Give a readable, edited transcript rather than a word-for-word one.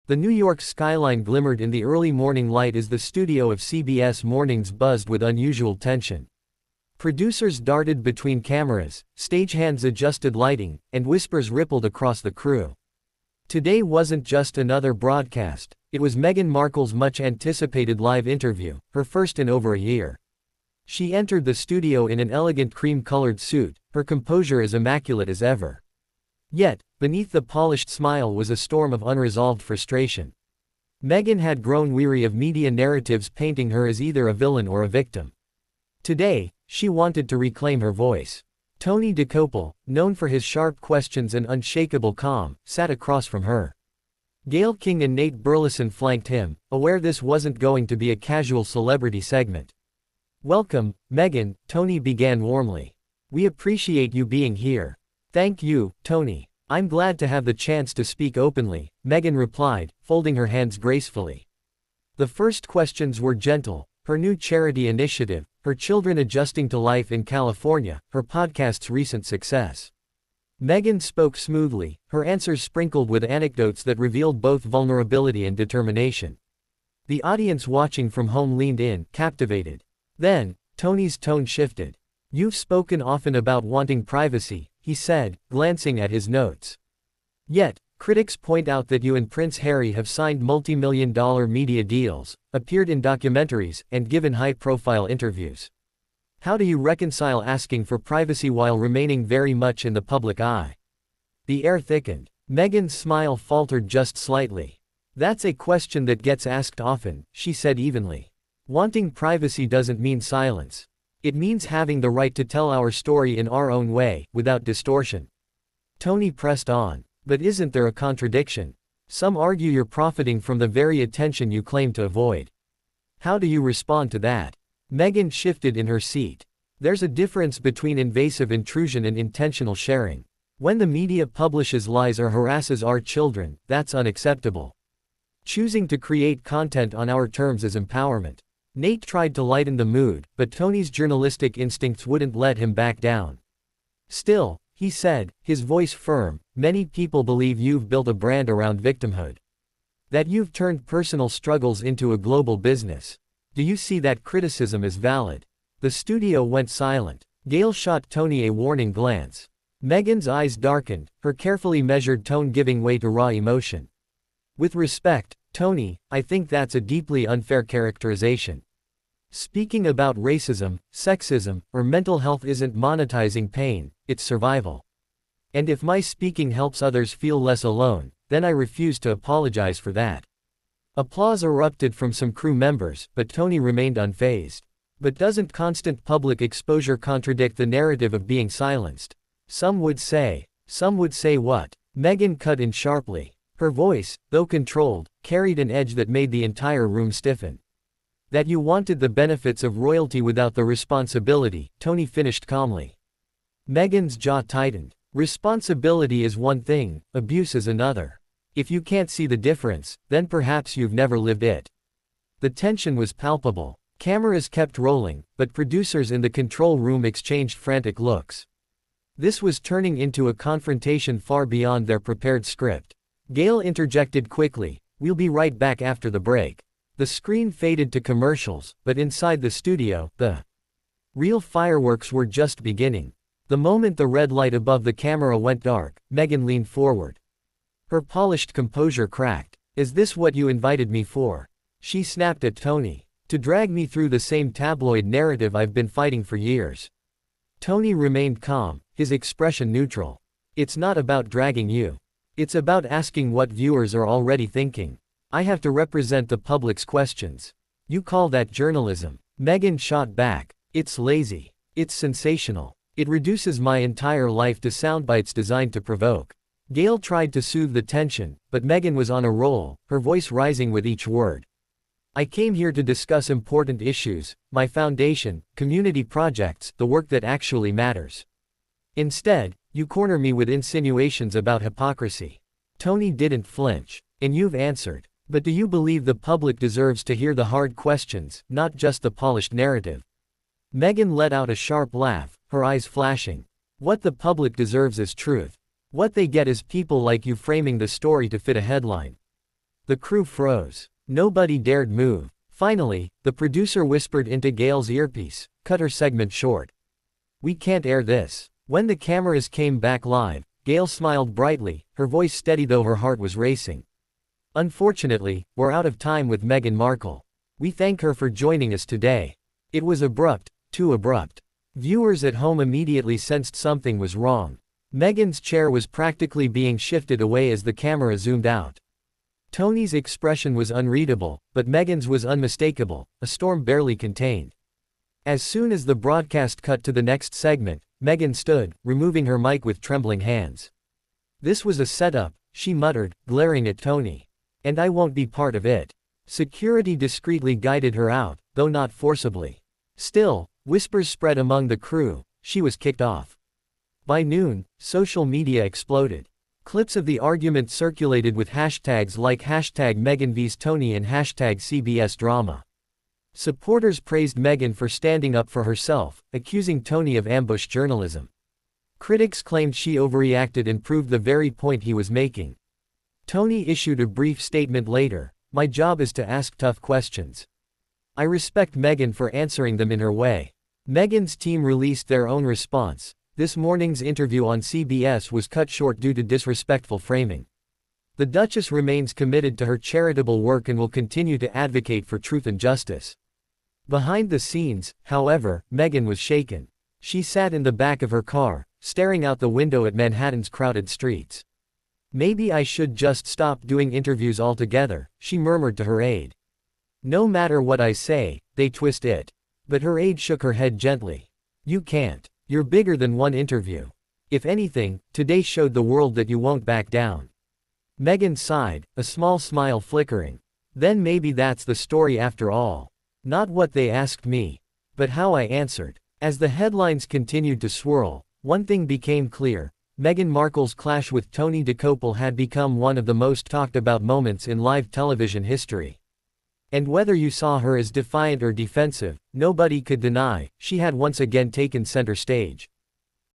The New York skyline glimmered in the early morning light as the studio of CBS Mornings buzzed with unusual tension. Producers darted between cameras, stagehands adjusted lighting, and whispers rippled across the crew. Today wasn't just another broadcast, it was Meghan Markle's much-anticipated live interview, her first in over a year. She entered the studio in an elegant cream-colored suit, her composure as immaculate as ever. Yet, beneath the polished smile was a storm of unresolved frustration. Meghan had grown weary of media narratives painting her as either a villain or a victim. Today, she wanted to reclaim her voice. Tony Dokoupil, known for his sharp questions and unshakable calm, sat across from her. Gayle King and Nate Burleson flanked him, aware this wasn't going to be a casual celebrity segment. "Welcome, Meghan," Tony began warmly. "We appreciate you being here." "Thank you, Tony. I'm glad to have the chance to speak openly," Meghan replied, folding her hands gracefully. The first questions were gentle: her new charity initiative, her children adjusting to life in California, her podcast's recent success. Meghan spoke smoothly, her answers sprinkled with anecdotes that revealed both vulnerability and determination. The audience watching from home leaned in, captivated. Then, Tony's tone shifted. "You've spoken often about wanting privacy," he said, glancing at his notes. "Yet, critics point out that you and Prince Harry have signed multi-million-dollar media deals, appeared in documentaries, and given high-profile interviews. How do you reconcile asking for privacy while remaining very much in the public eye?" The air thickened. Meghan's smile faltered just slightly. "That's a question that gets asked often," she said evenly. "Wanting privacy doesn't mean silence. It means having the right to tell our story in our own way, without distortion." Tony pressed on. "But isn't there a contradiction? Some argue you're profiting from the very attention you claim to avoid. How do you respond to that?" Meghan shifted in her seat. "There's a difference between invasive intrusion and intentional sharing. When the media publishes lies or harasses our children, that's unacceptable. Choosing to create content on our terms is empowerment." Nate tried to lighten the mood, but Tony's journalistic instincts wouldn't let him back down. "Still," he said, his voice firm, "many people believe you've built a brand around victimhood. That you've turned personal struggles into a global business. Do you see that criticism as valid?" The studio went silent. Gayle shot Tony a warning glance. Meghan's eyes darkened, her carefully measured tone giving way to raw emotion. "With respect, Tony, I think that's a deeply unfair characterization. Speaking about racism, sexism, or mental health isn't monetizing pain, it's survival. And if my speaking helps others feel less alone, then I refuse to apologize for that." Applause erupted from some crew members, but Tony remained unfazed. "But doesn't constant public exposure contradict the narrative of being silenced? Some would say." "Some would say what?" Meghan cut in sharply. Her voice, though controlled, carried an edge that made the entire room stiffen. "That you wanted the benefits of royalty without the responsibility," Tony finished calmly. Meghan's jaw tightened. "Responsibility is one thing, abuse is another. If you can't see the difference, then perhaps you've never lived it." The tension was palpable. Cameras kept rolling, but producers in the control room exchanged frantic looks. This was turning into a confrontation far beyond their prepared script. Gayle interjected quickly, "We'll be right back after the break." The screen faded to commercials, but inside the studio, the real fireworks were just beginning. The moment the red light above the camera went dark, Meghan leaned forward. Her polished composure cracked. "Is this what you invited me for?" She snapped at Tony. "To drag me through the same tabloid narrative I've been fighting for years." Tony remained calm, his expression neutral. "It's not about dragging you. It's about asking what viewers are already thinking. I have to represent the public's questions." "You call that journalism?" Meghan shot back. "It's lazy. It's sensational. It reduces my entire life to sound bites designed to provoke." Gayle tried to soothe the tension, but Meghan was on a roll, her voice rising with each word. "I came here to discuss important issues, my foundation, community projects, the work that actually matters. Instead, you corner me with insinuations about hypocrisy." Tony didn't flinch. "And you've answered. But do you believe the public deserves to hear the hard questions, not just the polished narrative?" Meghan let out a sharp laugh, her eyes flashing. "What the public deserves is truth. What they get is people like you framing the story to fit a headline." The crew froze. Nobody dared move. Finally, the producer whispered into Gail's earpiece, "Cut her segment short. We can't air this." When the cameras came back live, Gail smiled brightly, her voice steady though her heart was racing. "Unfortunately, we're out of time with Meghan Markle. We thank her for joining us today." It was abrupt, too abrupt. Viewers at home immediately sensed something was wrong. Meghan's chair was practically being shifted away as the camera zoomed out. Tony's expression was unreadable, but Meghan's was unmistakable, a storm barely contained. As soon as the broadcast cut to the next segment, Meghan stood, removing her mic with trembling hands. "This was a setup," she muttered, glaring at Tony. "And I won't be part of it." Security discreetly guided her out, though not forcibly. Still, whispers spread among the crew, she was kicked off. By noon, social media exploded. Clips of the argument circulated with hashtags like #Meghan vs Tony and #CBS Drama. Supporters praised Meghan for standing up for herself, accusing Tony of ambush journalism. Critics claimed she overreacted and proved the very point he was making. Tony issued a brief statement later, "My job is to ask tough questions. I respect Meghan for answering them in her way." Meghan's team released their own response. This morning's interview on CBS was cut short due to disrespectful framing. The Duchess remains committed to her charitable work and will continue to advocate for truth and justice. Behind the scenes, however, Meghan was shaken. She sat in the back of her car, staring out the window at Manhattan's crowded streets. "Maybe I should just stop doing interviews altogether," she murmured to her aide. "No matter what I say, they twist it." But her aide shook her head gently. "You can't. You're bigger than one interview. If anything, today showed the world that you won't back down." Meghan sighed, a small smile flickering. "Then maybe that's the story after all. Not what they asked me, but how I answered." As the headlines continued to swirl, one thing became clear: Meghan Markle's clash with Tony Dokoupil had become one of the most talked about moments in live television history. And whether you saw her as defiant or defensive, nobody could deny, she had once again taken center stage.